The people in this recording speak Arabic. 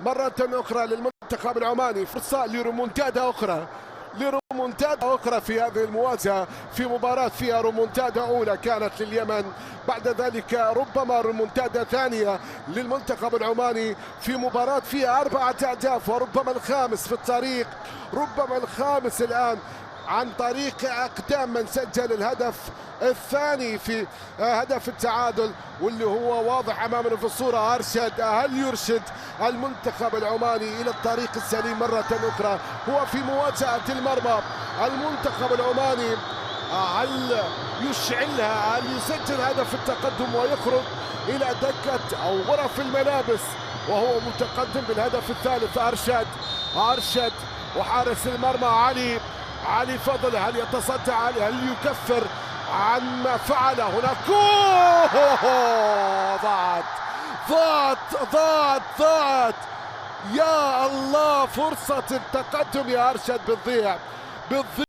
مرة أخرى للمنتخب العماني، فرصة لريمونتادا أخرى، في هذه المواجهة، في مباراة فيها ريمونتادا أولى كانت لليمن، بعد ذلك ربما ريمونتادا ثانية للمنتخب العماني في مباراة فيها 4 أهداف، وربما الخامس في الطريق، ربما الخامس الآن عن طريق أقدام من سجل الهدف الثاني في هدف التعادل، واللي هو واضح أمامنا في الصورة. أرشد، هل يرشد المنتخب العماني إلى الطريق السليم مرة أخرى؟ هو في مواجهة المرمى، المنتخب العماني هل يشعلها، هل يسجل هدف التقدم ويخرج إلى دكة أو غرف الملابس وهو متقدم بالهدف الثالث؟ أرشد وحارس المرمى علي فضل، هل يتصدى علي؟ هل يكفر عن ما فعل هناك؟ ضاعت يا الله، فرصة التقدم يا أرشد بتضيع.